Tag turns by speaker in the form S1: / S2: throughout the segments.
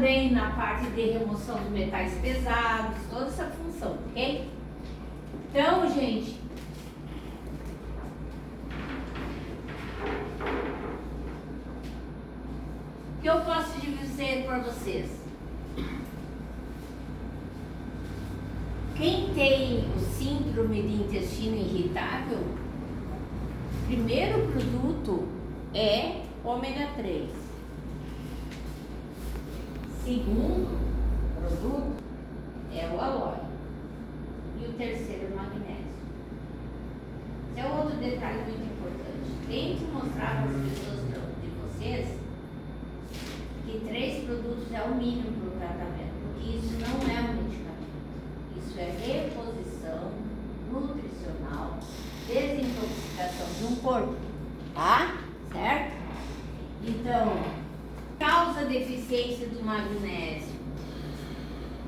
S1: também na parte de remoção de metais pesados, toda essa função, ok? Então, gente, o que eu posso dizer para vocês? Quem tem o síndrome de intestino irritável, primeiro produto é ômega 3. Segundo produto é o aloe. E o terceiro é o magnésio. Esse é outro detalhe muito importante. Tente mostrar para as pessoas de vocês que 3 produtos é o mínimo para o tratamento, porque isso não é um medicamento. Isso é reposição nutricional, desintoxicação de um corpo, tá? Certo? Então, causa deficiência do magnésio: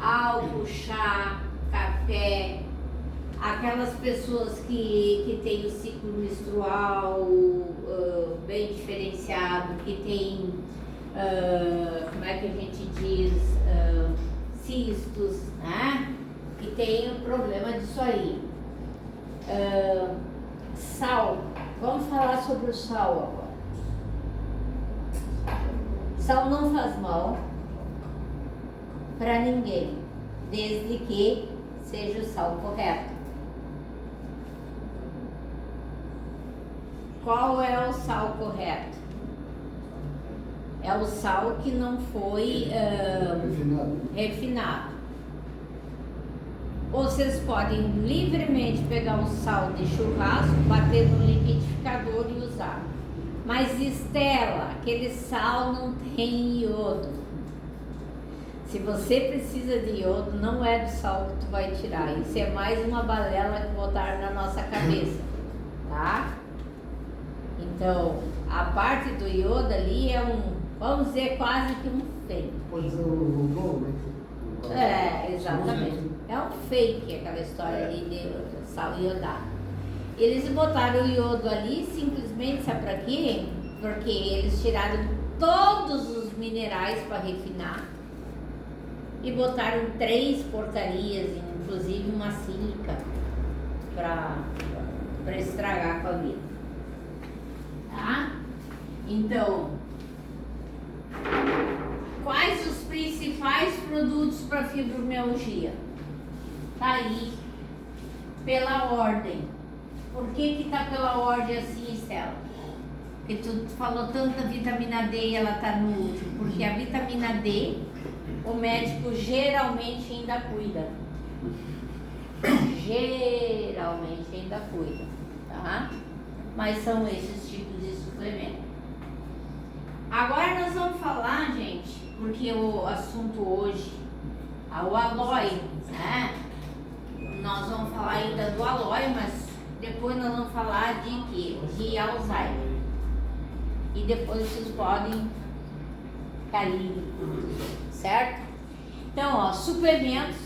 S1: álcool, chá, café, aquelas pessoas que têm o ciclo menstrual bem diferenciado, que tem, como é que a gente diz, cistos, né? Que tem o problema disso aí. Sal, vamos falar sobre o sal agora. Sal não faz mal para ninguém, desde que seja o sal correto. Qual é o sal correto? É o sal que não foi refinado. Vocês podem livremente pegar o sal de churrasco, bater no liquidificador e usar. Mas Estela, aquele sal não tem iodo. Se você precisa de iodo, não é do sal que tu vai tirar. Isso é mais uma balela que botaram na nossa cabeça, tá? Então, a parte do iodo ali é vamos dizer, quase que um fake.
S2: Pois o bom, né?
S1: Exatamente. É um fake aquela história ali de sal iodado. Eles botaram o iodo ali simplesmente, sabe pra quê? Porque eles tiraram todos os minerais para refinar e botaram 3 porcarias, inclusive uma sílica, para estragar com a vida. Tá? Então, quais os principais produtos para fibromialgia? Tá aí, pela ordem. Por que tá pela ordem assim, Estela? Porque tu falou tanto da vitamina D e ela tá no último. Porque a vitamina D, o médico geralmente ainda cuida. Geralmente ainda cuida, tá? Mas são esses tipos de suplemento. Agora nós vamos falar, gente, porque o assunto hoje é o aloe, né? Nós vamos falar ainda do aloe, mas depois nós vamos falar de quê? De Alzheimer. E depois vocês podem cair, certo? Então, ó, suplementos.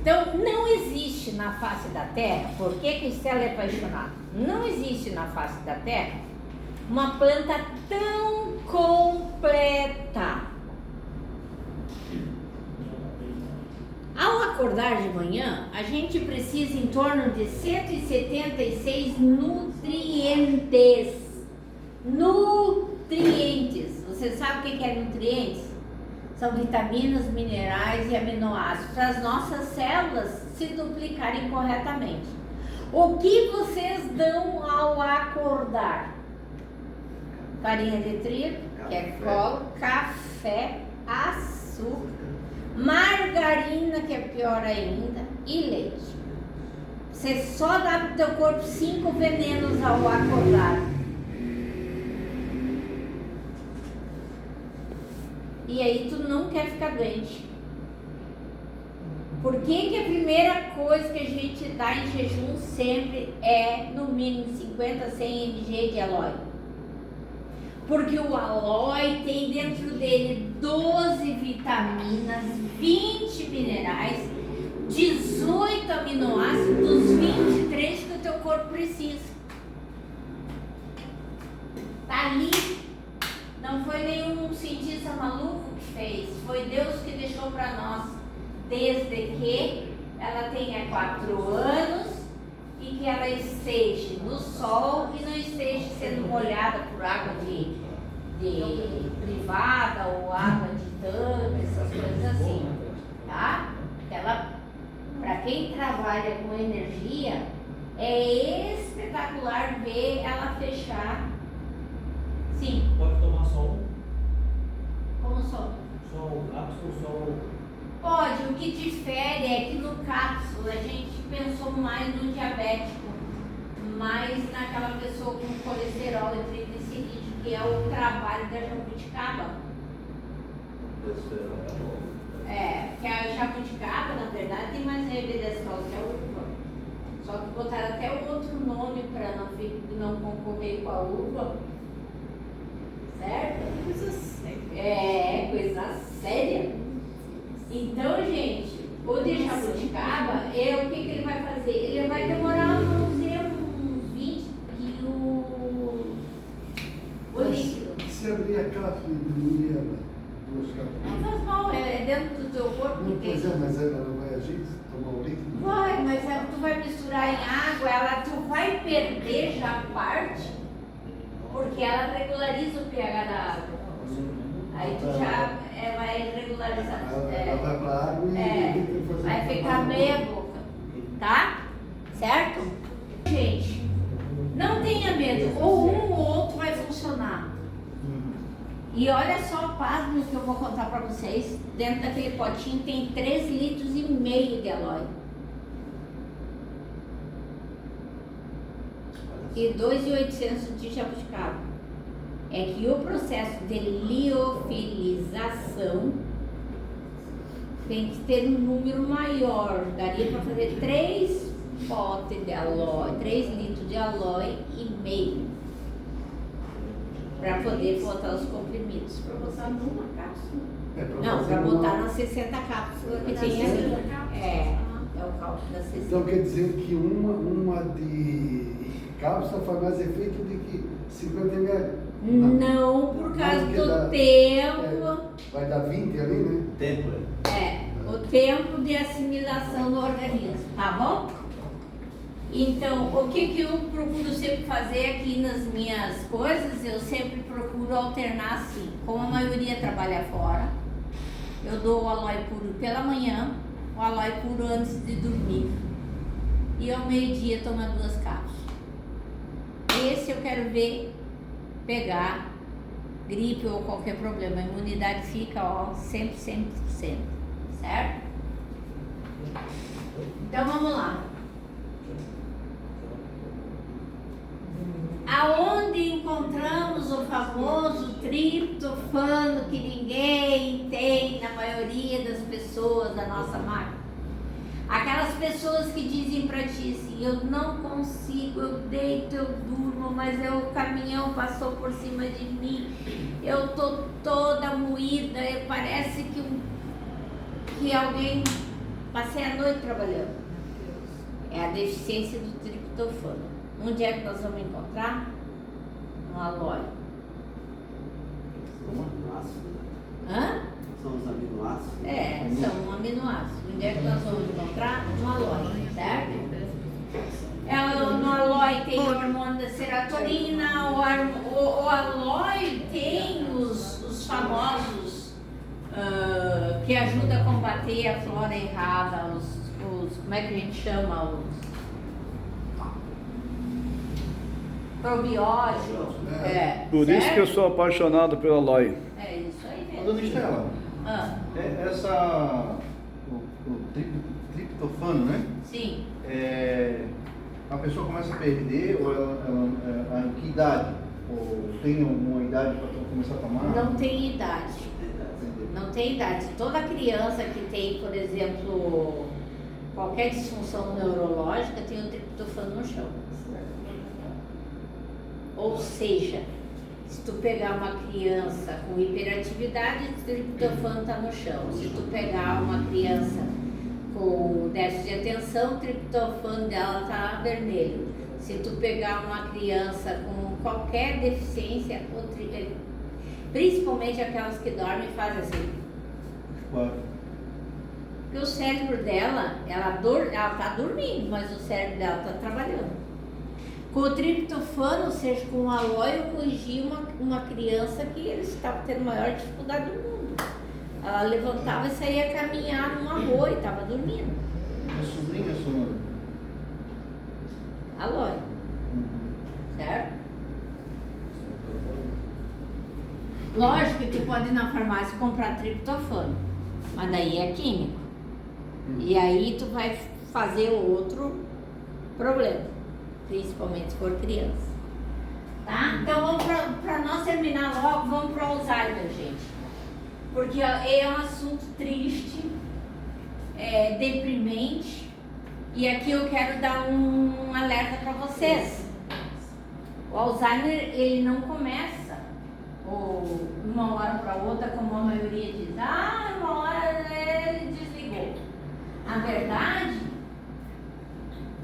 S1: Então, não existe na face da Terra, por que que Estela é apaixonada? Não existe na face da Terra uma planta tão completa. Ao acordar de manhã, a gente precisa em torno de 176 nutrientes. Nutrientes. Você sabe o que é nutrientes? São vitaminas, minerais e aminoácidos para as nossas células se duplicarem corretamente. O que vocês dão ao acordar? Farinha de trigo, que é cola, café, açúcar, margarina, que é pior ainda, e leite. Você só dá para o teu corpo 5 venenos ao acordar. E aí tu não quer ficar doente. Por que a primeira coisa que a gente dá em jejum sempre é no mínimo 50 a 100 mg de aloe? Porque o aloe tem dentro dele 12 vitaminas, 20 minerais, 18 aminoácidos dos 23 que o teu corpo precisa. Tá ali. Não foi nenhum cientista maluco que fez. passou para nós desde que ela tenha 4 anos e que ela esteja no sol e não esteja sendo molhada por água de privada ou água de tanque, essas coisas assim, tá? Ela, para quem trabalha com energia, é espetacular ver ela fechar. Sim.
S3: Pode tomar sol?
S1: Como sol?
S3: Sol, cápsula, sol.
S1: Pode, o que difere é que no cápsula a gente pensou mais no diabético, mais naquela pessoa com colesterol e triglicerídeo, que é o trabalho da jabuticaba. Que a jabuticaba, na verdade, tem mais resveratrol que a uva. Só que botaram até outro nome para não concorrer com a uva. Certo?
S4: Coisa séria.
S1: É, coisa séria. Então, gente, o de jabuticaba, o que ele vai fazer? Ele vai demorar, vamos dizer, uns 20 que o líquido.
S2: Se abrir a cápsula e diminuir ela, duas
S1: Não
S2: cápsulas.
S1: faz mal, é dentro do teu corpo.
S2: Não,
S1: que
S2: pois
S1: tem.
S2: é, mas ela não vai agir se tomar o líquido?
S1: Vai, mas tu vai misturar em água, tu vai perder já parte, porque ela regulariza o pH da água. Aí tu já vai regularizar.
S2: Ela vai para a água e fazer
S1: Vai ficar meia boca, tá? Certo? Gente, não tenha medo, ou um ou outro vai funcionar. E olha só o pasmo que eu vou contar para vocês. Dentro daquele potinho tem 3,5 litros de aloe. E 2.800 de jabuticaba. É que o processo de liofilização tem que ter um número maior. Daria para fazer 3 potes de aloe, 3 litros de aloe e meio. Para poder botar os comprimidos. Para botar numa cápsula. Não, para botar nas 60 cápsulas que tem ali. É o cálculo das 60.
S2: Então quer dizer que uma de cápsula faz mais efeito do que 50 ml?
S1: Não, por causa do tempo.
S2: Vai dar 20 ali, né?
S3: Tempo,
S1: O tempo de assimilação do organismo, tá bom? Então, o que eu procuro sempre fazer aqui nas minhas coisas, eu sempre procuro alternar assim. Como a maioria trabalha fora, eu dou o aloe puro pela manhã, o aloe puro antes de dormir. E ao meio-dia tomar 2 cápsulas. Esse eu quero ver pegar gripe ou qualquer problema. A imunidade fica, sempre, 100%. Certo? Então vamos lá. Aonde encontramos o famoso triptofano que ninguém tem na maioria das pessoas da nossa máquina? Aquelas pessoas que dizem pra ti assim, eu não consigo, eu deito, eu durmo, mas o caminhão passou por cima de mim, eu tô toda moída, parece que alguém passei a noite trabalhando. É a deficiência do triptofano. Onde é que nós vamos encontrar? No aloe. Hã?
S4: São os aminoácidos?
S1: São aminoácidos. Onde é que nós vamos encontrar? No aloe, certo? No aloe tem o hormônio da serotonina, o aloe tem os famosos que ajudam a combater a flora errada, como é que a gente chama? Probiótico.
S5: Por isso que eu sou apaixonado pelo aloe.
S1: É isso aí mesmo.
S4: Dona Estela, o triptofano, né?
S1: Sim.
S4: A pessoa começa a perder, ou ela em que idade? Ou tem alguma idade para começar a tomar?
S1: Não tem idade. Não tem idade. Toda criança que tem, por exemplo, qualquer disfunção neurológica tem o triptofano no chão. Ou seja, se tu pegar uma criança com hiperatividade, o triptofano está no chão. Se tu pegar uma criança com déficit de atenção, o triptofano dela está vermelho. Se tu pegar uma criança com qualquer deficiência, principalmente aquelas que dormem, faz assim. Porque o cérebro dela, ela tá dormindo, mas o cérebro dela tá trabalhando. Com o triptofano, ou seja, com o aloe, eu corrigi uma criança que eles estavam tendo a maior dificuldade do mundo. Ela levantava e saía caminhar numa rua e estava dormindo.
S4: A sobrinha sua?
S1: Aloe, certo? Lógico que tu pode ir na farmácia e comprar triptofano, mas daí é químico. E aí tu vai fazer outro problema, principalmente se for criança. Tá? Então vamos para nós terminar logo, vamos para o Alzheimer, gente. Porque é um assunto triste, deprimente, e aqui eu quero dar um alerta para vocês. O Alzheimer, ele não começa ou uma hora para outra, como a maioria diz, uma hora ele desligou. Na verdade,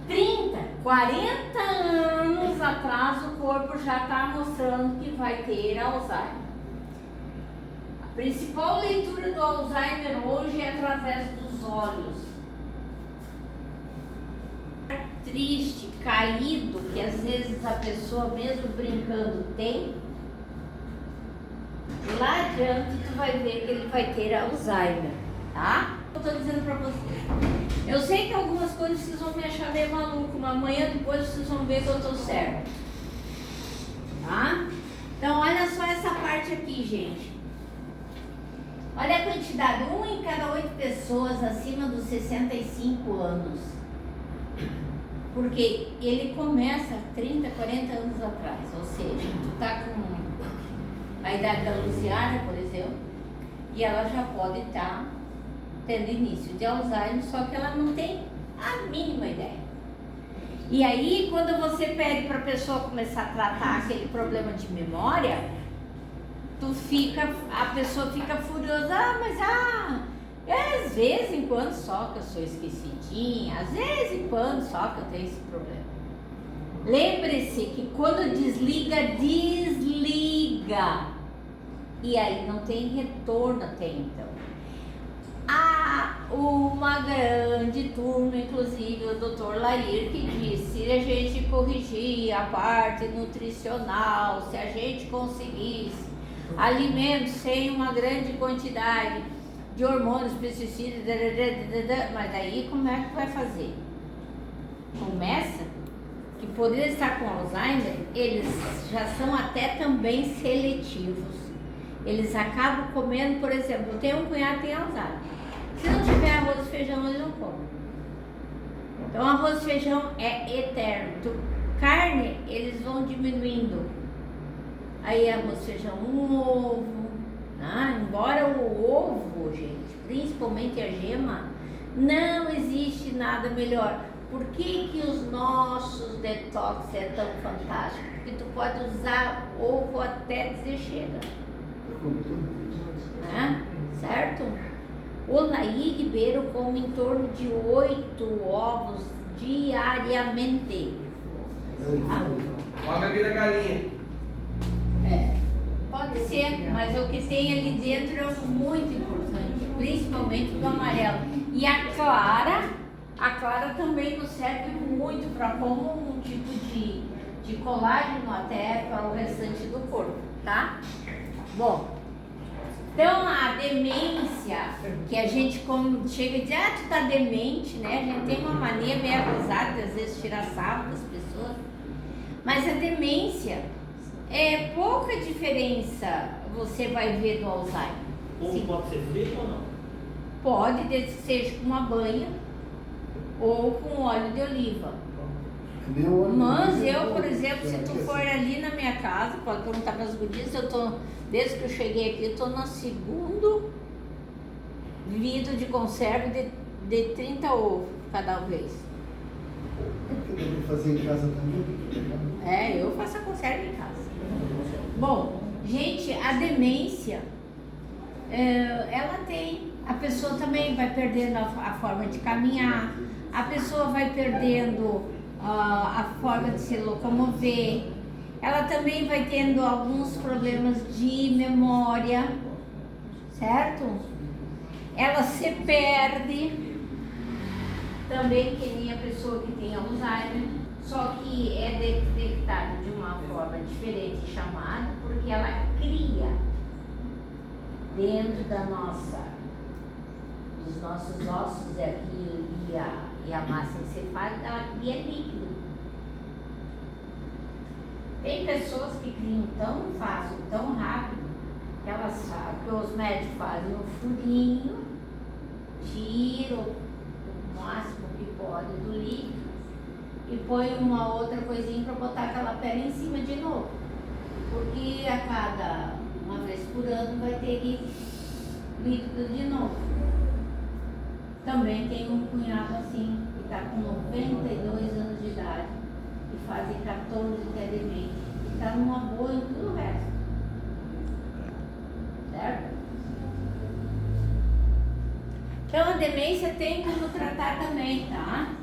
S1: 30, 40 anos atrás o corpo já está mostrando que vai ter Alzheimer. A principal leitura do Alzheimer hoje é através dos olhos. Triste, caído, que às vezes a pessoa mesmo brincando tem, lá adiante tu vai ver que ele vai ter Alzheimer, tá? Eu tô dizendo pra vocês. Eu sei que algumas coisas vocês vão me achar meio maluco, mas amanhã depois vocês vão ver que eu tô certo. Tá? Então olha só essa parte aqui, gente. Olha a quantidade, 1 em cada 8 pessoas acima dos 65 anos. Porque ele começa 30, 40 anos atrás. Ou seja, tu tá com a idade da Luciana, por exemplo, e ela já pode estar tendo início de Alzheimer, só que ela não tem a mínima ideia. E aí, quando você pede para a pessoa começar a tratar aquele problema de memória, a pessoa fica furiosa, é às vezes em quando só que eu sou esquecidinha, às vezes em quando só que eu tenho esse problema. Lembre-se que quando desliga. E aí não tem retorno até então. Há uma grande turma, inclusive o Dr. Lair, que disse: se a gente corrigir a parte nutricional, se a gente conseguisse alimentos sem uma grande quantidade de hormônios, pesticidas, mas aí como é que vai fazer? Começa que por eles estar com Alzheimer, eles já são até também seletivos. Eles acabam comendo, por exemplo, eu tenho um cunhado que tem Alzheimer. Se não tiver arroz e feijão, ele não come. Então arroz e feijão é eterno. Carne, eles vão diminuindo. Aí arroz e feijão, um ovo. Embora o ovo, gente, principalmente a gema, não existe nada melhor. Por que os nossos detox é tão fantástico? Porque tu pode usar ovo até dizer chega. Certo? O Laí Ribeiro come em torno de 8 ovos diariamente.
S3: Uma bebida galinha.
S1: Pode ser, mas o que tem ali dentro é muito importante, principalmente do amarelo. E a clara também nos serve muito para como um tipo de colágeno até para o restante do corpo, tá? Bom, então a demência, que a gente chega e diz, tu tá demente, né? A gente tem uma mania meio abusada de às vezes tirar sarro das pessoas, mas a demência é pouca diferença você vai ver do Alzheimer.
S3: Pode ser frito ou não?
S1: Pode, desde que seja com uma banha ou com óleo de oliva. Mas eu, por exemplo, se tu for ali na minha casa, pode perguntar para as gurias, desde que eu cheguei aqui, eu tô no segundo vidro de conserva de 30 ovos cada vez.
S2: Deve fazer em casa também?
S1: Eu faço a conserva em casa. Bom, gente, a demência, ela tem, a pessoa também vai perdendo a forma de caminhar, a pessoa vai perdendo a forma de se locomover, ela também vai tendo alguns problemas de memória, certo? ela se perde, também que nem a pessoa que tem Alzheimer, só que é detectado de uma forma diferente, chamada, porque ela cria dentro dos nossos ossos aqui e a massa encefálica, ela cria líquido. Tem pessoas que criam tão fácil, tão rápido, que elas sabem que os médicos fazem um furinho, tiram o máximo que pode do líquido e põe uma outra coisinha para botar aquela pele em cima de novo. Porque a cada uma vez por ano vai ter líquido de novo. Também tem um cunhado assim, que está com 92 anos de idade e faz 14 diariamente. E está numa boa em tudo o resto. Certo? Então a demência tem como tratar também, tá?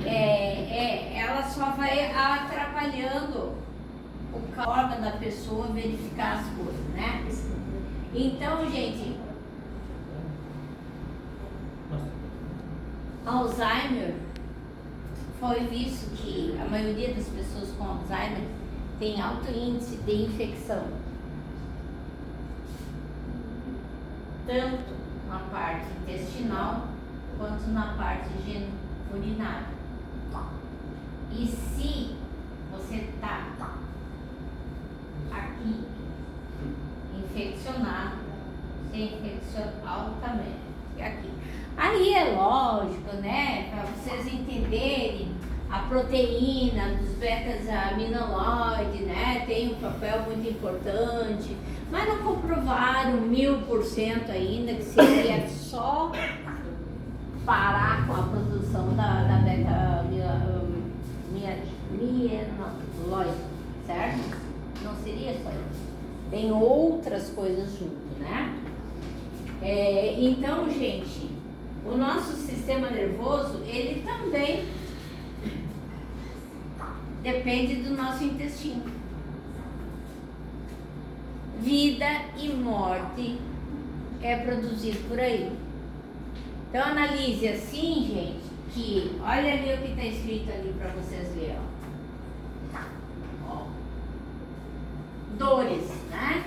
S1: Ela só vai atrapalhando a forma da pessoa verificar as coisas, né? Então, gente, Alzheimer, foi visto que a maioria das pessoas com Alzheimer tem alto índice de infecção. Tanto na parte intestinal quanto na parte urinária. E se você está aqui infeccionado, você infecciona altamente aqui. Aí é lógico, né, para vocês entenderem, a proteína dos beta-aminoloides, né, tem um papel muito importante, mas não comprovaram 1000% ainda que seria só parar com a produção da beta-amiloide, certo? Não seria só isso. Tem outras coisas junto, né? Então, gente, o nosso sistema nervoso, ele também depende do nosso intestino. Vida e morte é produzido por aí. Então analise assim, gente, que olha ali o que está escrito ali para vocês verem. Ó. Dores, né?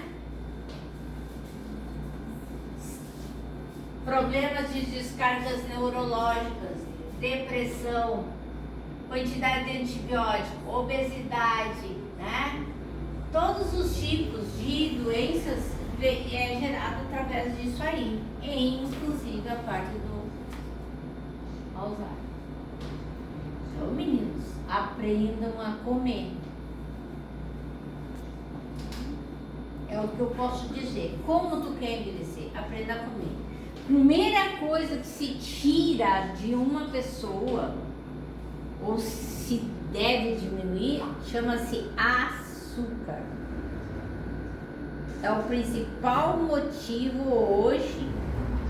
S1: Problemas de descargas neurológicas, depressão, quantidade de antibiótico, obesidade, né? Todos os tipos de doenças é gerado através disso aí, inclusive a parte do Alzheimer. Então, meninos, aprendam a comer. É o que eu posso dizer. Como tu quer envelhecer? Aprenda a comer. Primeira coisa que se tira de uma pessoa, ou se deve diminuir, chama-se açúcar. É o principal motivo hoje,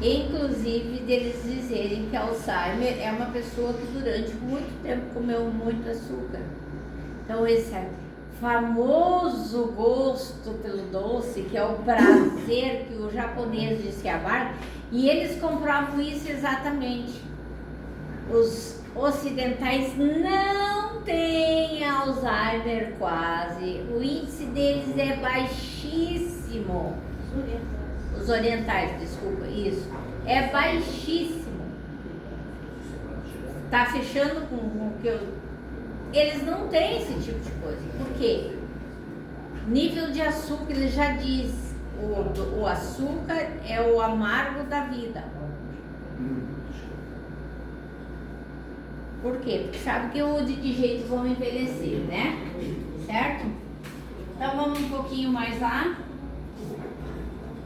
S1: inclusive, deles dizerem que Alzheimer é uma pessoa que durante muito tempo comeu muito açúcar. Então esse famoso gosto pelo doce, que é o prazer que o japonês diz que é amargo, e eles comprovam isso exatamente. Os ocidentais não têm Alzheimer quase, o índice deles é baixíssimo. Os orientais, desculpa, isso, é baixíssimo. Tá fechando com o que eles não têm esse tipo de coisa. Por quê? Nível de açúcar, ele já diz, o açúcar é o amargo da vida. Por quê? Porque sabe que de jeito vão envelhecer, né? Certo? Então vamos um pouquinho mais lá.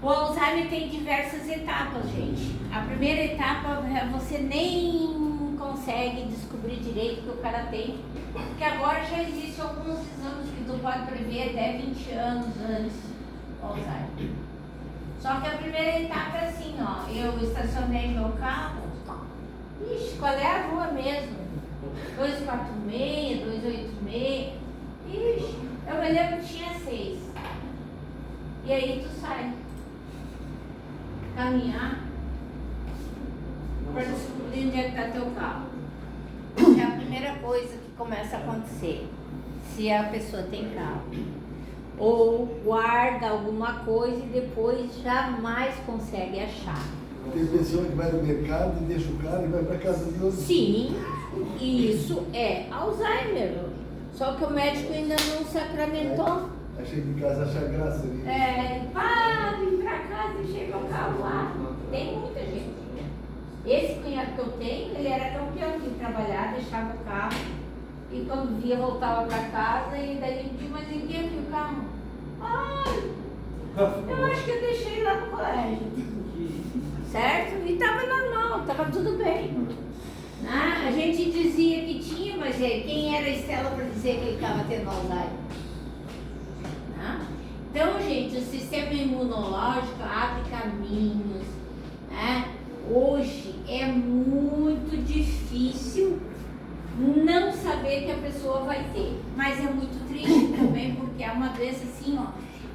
S1: O Alzheimer tem diversas etapas, gente. A primeira etapa você nem consegue descobrir direito que o cara tem, porque agora já existem alguns exames que tu pode prever até 20 anos antes do Alzheimer. Só que a primeira etapa é assim, ó, eu estacionei meu carro, ixi, qual é a rua mesmo? 246, 286, ixi, eu me lembro que tinha 6. E aí tu sai, caminhar, para descobrir onde é que está teu carro. É a primeira coisa que começa a acontecer, se a pessoa tem carro. Ou guarda alguma coisa e depois jamais consegue achar.
S2: Tem pessoa que vai no mercado e deixa o carro e vai para casa de outro.
S1: Sim, isso é Alzheimer. Só que o médico ainda não sacramentou.
S2: Achei que em casa achar graça ali.
S1: Vem pra casa e chega o carro lá. Tem muita gente. Esse cunhado que eu tenho, ele era campeão de trabalhar, deixava o carro e quando via voltava pra casa e daí ele dizia, mas em que aqui o carro? Ai, eu acho que eu deixei lá no colégio. Certo? E tava normal, tava tudo bem. A gente dizia que tinha, mas quem era a Estela para dizer que ele estava tendo Alzheimer? Então, gente, o sistema imunológico abre caminhos, né? Hoje é muito difícil não saber que a pessoa vai ter, mas é muito triste também porque é uma doença assim, ó,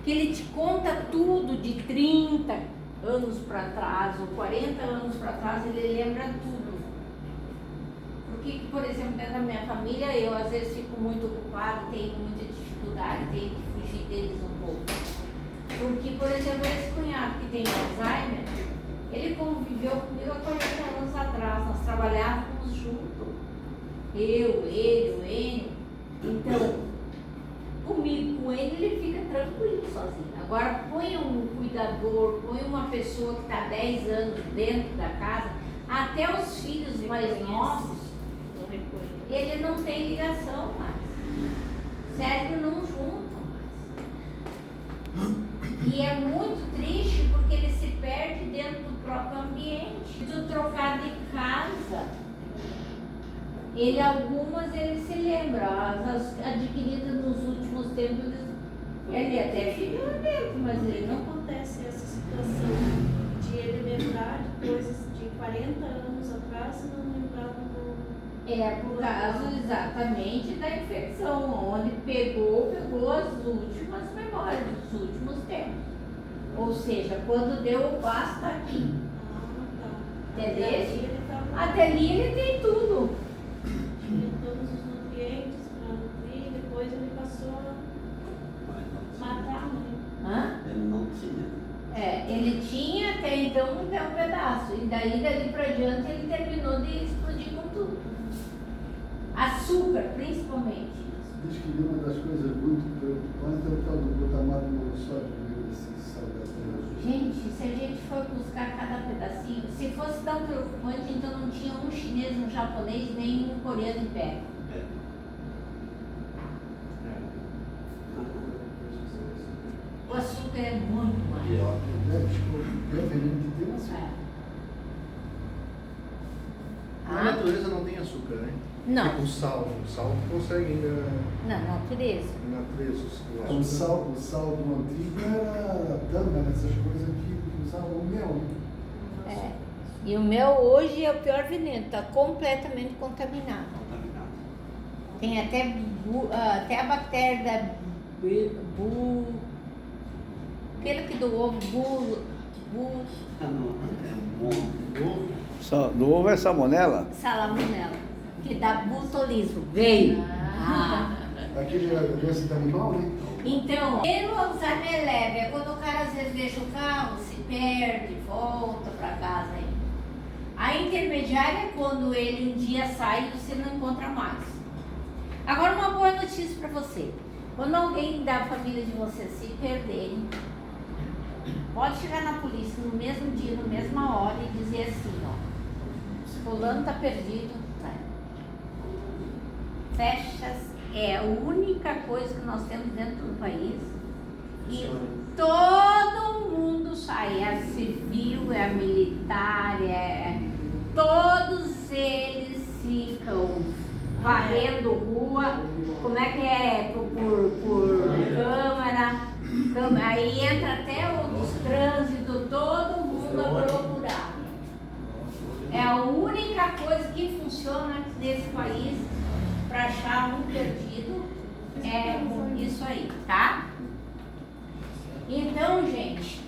S1: que ele te conta tudo de 30 anos para trás ou 40 anos para trás, ele lembra tudo. Porque, por exemplo, dentro da minha família, eu às vezes fico muito ocupada, tenho muita dificuldade, tenho que fugir deles um pouco. Porque, por exemplo, esse cunhado que tem Alzheimer, ele conviveu comigo há 40 anos atrás, nós trabalhávamos juntos. Eu, ele, o Enio. Então, comigo, com ele fica tranquilo sozinho. Agora, põe um cuidador, põe uma pessoa que está 10 anos dentro da casa, até os filhos mais novos, ele não tem ligação mais. Cérebro não junta mais. E é muito triste porque ele se perde dentro do próprio ambiente. Tu trocar de casa, algumas ele se lembra, as adquiridas nos últimos tempos, ele até fica lá dentro, mas ele não
S6: acontece essa situação de ele lembrar de coisas de 40 anos atrás e não lembrava do...
S1: por causa exatamente da infecção, onde pegou as últimas memórias dos últimos tempos. Ou seja, quando deu o basta aqui. Entendeu? Até ali ele tem tudo.
S6: Tinha todos os nutrientes para nutrir, depois ele passou a matar, né?
S7: Ele não tinha.
S1: Ele tinha até então um pedaço. E dali pra diante ele terminou de explodir com tudo. Açúcar, principalmente.
S2: Diz que uma das coisas muito preocupantes é o tal do glutamato monossódico, desses salgados.
S1: Gente, se a gente for buscar cada pedacinho, se fosse tão preocupante, então não tinha um chinês, um japonês, nem um coreano em pé. O açúcar é muito mais.
S2: É veneno de Deus.
S4: Na natureza não tem açúcar, né?
S1: Não.
S4: Tipo o sal consegue ainda.
S1: Na natureza.
S4: Na natureza,
S2: O sal do antigo era tâmara, essas coisas que usavam o mel.
S1: E o mel hoje é o pior veneno, está completamente contaminado. Tem até a bactéria da aquele que do ovo,
S5: Do ovo é salmonela?
S1: salamonela, que dá botulismo. Veio.
S2: Aquele era doença de animal, né?
S1: Então, o Alzheimer leve é quando o cara às vezes deixa o carro, se perde, volta para casa aí. A intermediária é quando ele um dia sai e você não encontra mais. Agora uma boa notícia para você. Quando alguém da família de você se perderem, pode chegar na polícia no mesmo dia, na mesma hora e dizer assim, ó, fulano tá perdido, né? Fechas é a única coisa que nós temos dentro do país e todo mundo sai, é a civil, é a militar, todos eles ficam varrendo rua, como é que é, por câmara, aí entra até o dos trânsito, todo mundo a procurar. É a única coisa que funciona nesse país para achar um perdido, é isso aí, tá? Então, gente,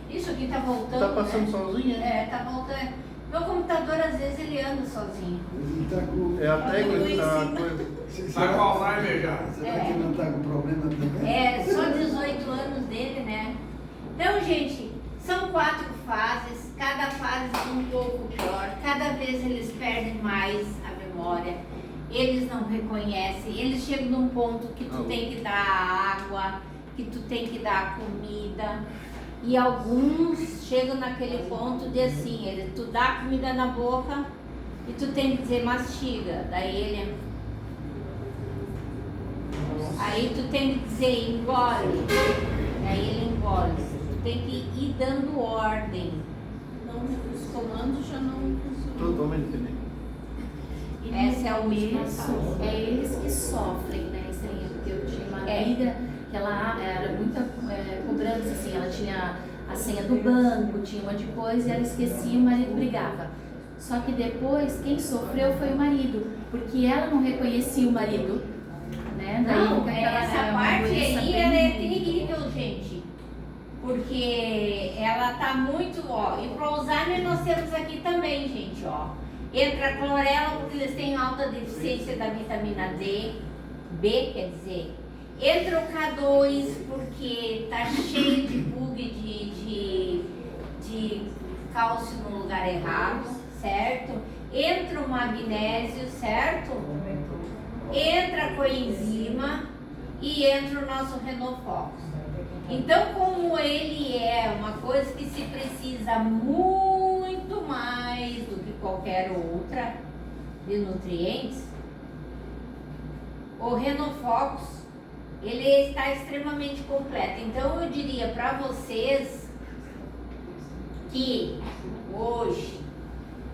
S1: isso aqui tá voltando.
S4: Tá passando
S1: né?
S4: sozinha?
S1: Tá voltando. Meu computador, às vezes, ele anda sozinho.
S2: Ele está com.
S4: É a tecla que está.
S3: Tá com Alzheimer já.
S2: Será que não está com problema também?
S1: É, só 18 anos dele, né? Então, gente, são 4 fases, cada fase um pouco pior, cada vez eles perdem mais a memória, eles não reconhecem, eles chegam num ponto que tu tem que dar água, que tu tem que dar comida, e alguns chegam naquele ponto de assim, tu dá a comida na boca e tu tem que dizer mastiga, aí tu tem que dizer engole, daí ele engole. Tu tem que ir dando ordem.
S6: Não, os comandos já não funcionam.
S4: Totalmente diferente.
S8: E
S1: Essa é a última
S8: isso,
S1: fase.
S8: é eles que sofrem, né? Isso aí, porque eu tinha uma amiga que ela era muita cobrança, assim, ela tinha a senha do banco, tinha um monte de coisa e ela esquecia e o marido brigava. Só que depois, quem sofreu foi o marido, porque ela não reconhecia o marido, né? Daí
S1: Não,
S8: fica aquela-
S1: essa
S8: uma
S1: parte
S8: doença
S1: aí,
S8: bem-
S1: ela é terrível, gente. Porque ela tá muito, ó. E para Alzheimer nós temos aqui também, gente, ó. Entra a clorela porque eles têm alta deficiência da vitamina D, B, quer dizer. Entra o K2 porque tá cheio de bug de cálcio no lugar errado, certo? Entra o magnésio, certo? Entra a coenzima e entra o nosso Renofox. Então, como ele é uma coisa que se precisa muito mais do que qualquer outra de nutrientes, o Renofox, ele está extremamente completo. Então, eu diria para vocês que hoje,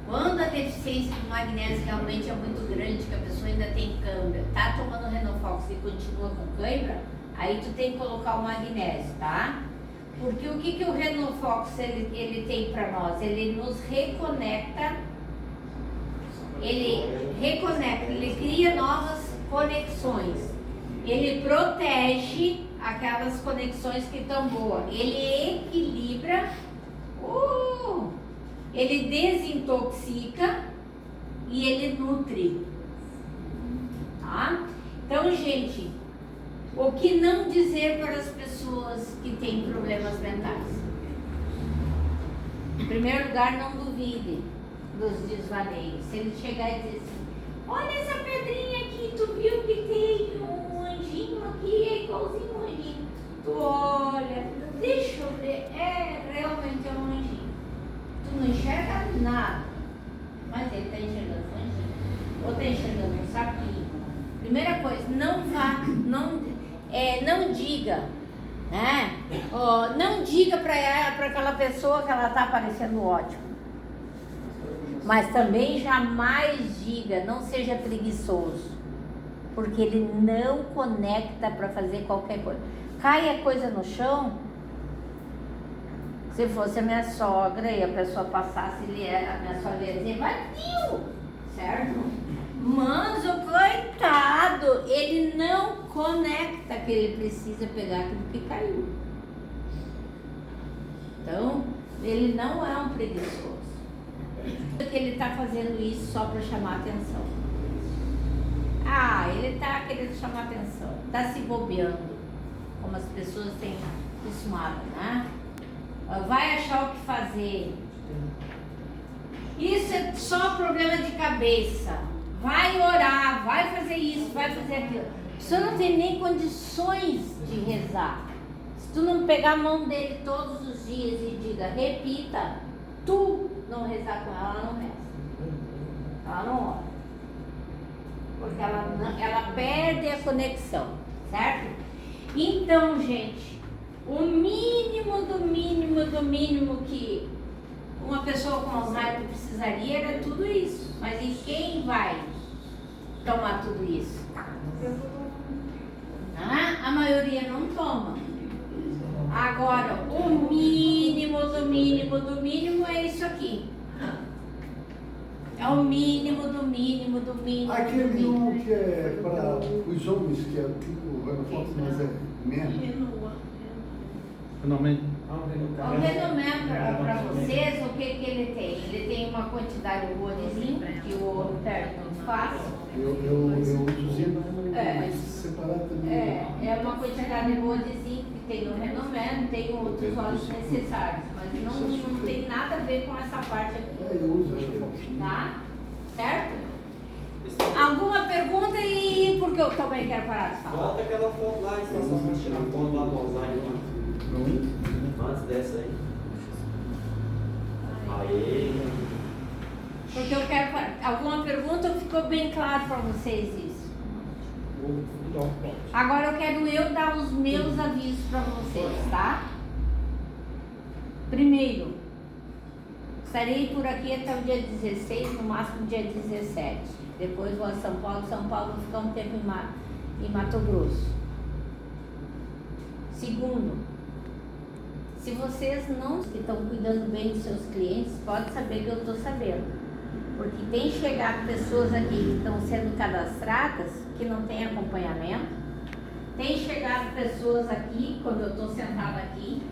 S1: quando a deficiência do magnésio realmente é muito grande, que a pessoa ainda tem cãibra, tá tomando Renofox e continua com cãibra, aí tu tem que colocar o magnésio, tá? Porque o que o Renofox ele tem para nós? Ele nos reconecta, ele cria novas conexões, ele protege aquelas conexões que estão boas, ele equilibra, ele desintoxica e ele nutre, tá? Então, gente, o que não dizer para as pessoas que têm problemas mentais? Em primeiro lugar, não duvide dos desvaneios. Se ele chegar e dizer assim, olha essa pedrinha aqui, tu viu que tem um anjinho aqui, é igualzinho um anjinho. Tu olha, deixa eu ver, realmente é um anjinho. Tu não enxerga nada, mas ele está enxergando um anjinho, ou está enxergando um sapinho. Primeira coisa, não diga, né? Não diga para aquela pessoa que ela está parecendo ótimo. Mas também jamais diga, não seja preguiçoso, porque ele não conecta para fazer qualquer coisa. Cai a coisa no chão, se fosse a minha sogra e a pessoa passasse, a minha sogra ia dizer, bateu, certo? Mas o coitado, ele não conecta que ele precisa pegar aquilo que caiu. Então, ele não é um preguiçoso. Que ele está fazendo isso só para chamar atenção. Ele está querendo chamar atenção, está se bobeando, como as pessoas têm acostumado, né? Vai achar o que fazer. Isso é só problema de cabeça. Vai orar, vai fazer isso, vai fazer aquilo. Você não tem nem condições de rezar. Se tu não pegar a mão dele todos os dias e diga, repita, tu não rezar com ela, ela não reza. Ela não ora. Porque ela perde a conexão, certo? Então, gente, o mínimo do mínimo do mínimo que uma pessoa com Alzheimer precisaria era tudo isso. Mas e quem vai tomar tudo isso? A maioria não toma. Agora, o mínimo do mínimo do mínimo é isso aqui. É o mínimo do mínimo do mínimo do
S2: Aquele
S1: mínimo.
S2: um que é para os homens, que é tipo Renofox, mas é menos.
S4: Finalmente.
S1: O renomé para vocês, o que ele tem? Ele tem uma quantidade boa de zinco, que o ouro perde muito fácil.
S2: Eu uso zinco
S1: É.
S2: mas separado também.
S1: É uma quantidade boa de zinco que tem no Renomeno, tem outros óleos necessários, mas não tem nada a ver com essa parte aqui,
S2: Eu uso, acho que é.
S1: tá? Certo? Alguma pergunta e porque eu também quero parar de falar?
S7: Volta aquela foto lá, estação pra tirar foto lá do Alzheimer. Antes dessa aí. Aê.
S1: Porque eu quero. Alguma pergunta ou ficou bem claro para vocês isso? Agora eu quero dar os meus avisos para vocês, tá? Primeiro, estarei por aqui até o dia 16, no máximo dia 17. Depois vou a São Paulo. São Paulo vou ficar um tempo em Mato Grosso. Segundo, se vocês não estão cuidando bem dos seus clientes, pode saber que eu estou sabendo. Porque tem chegado pessoas aqui que estão sendo cadastradas, que não têm acompanhamento. Tem chegado pessoas aqui, quando eu estou sentada aqui,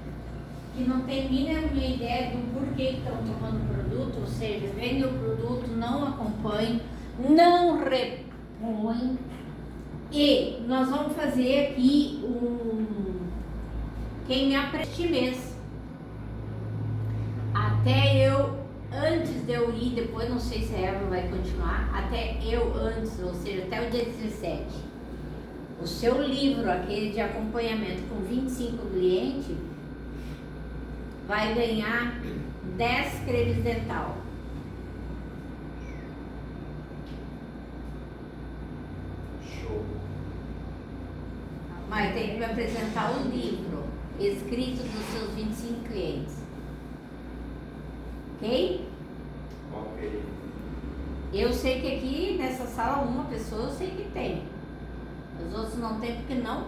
S1: que não tem mínima ideia do porquê que estão tomando o produto, ou seja, vendem o produto, não acompanham, não repõem. E nós vamos fazer aqui quem me aprende este mês. Até eu, antes de eu ir, depois não sei se a Eva vai continuar, até eu antes, ou seja, até o dia 17. O seu livro, aquele de acompanhamento com 25 clientes, vai ganhar 10 cremes dental.
S7: Show.
S1: Mas tem que me apresentar o livro escrito dos seus 25 clientes. Ok?
S7: Ok.
S1: Eu sei que aqui nessa sala uma pessoa eu sei que tem. Os outros não tem porque não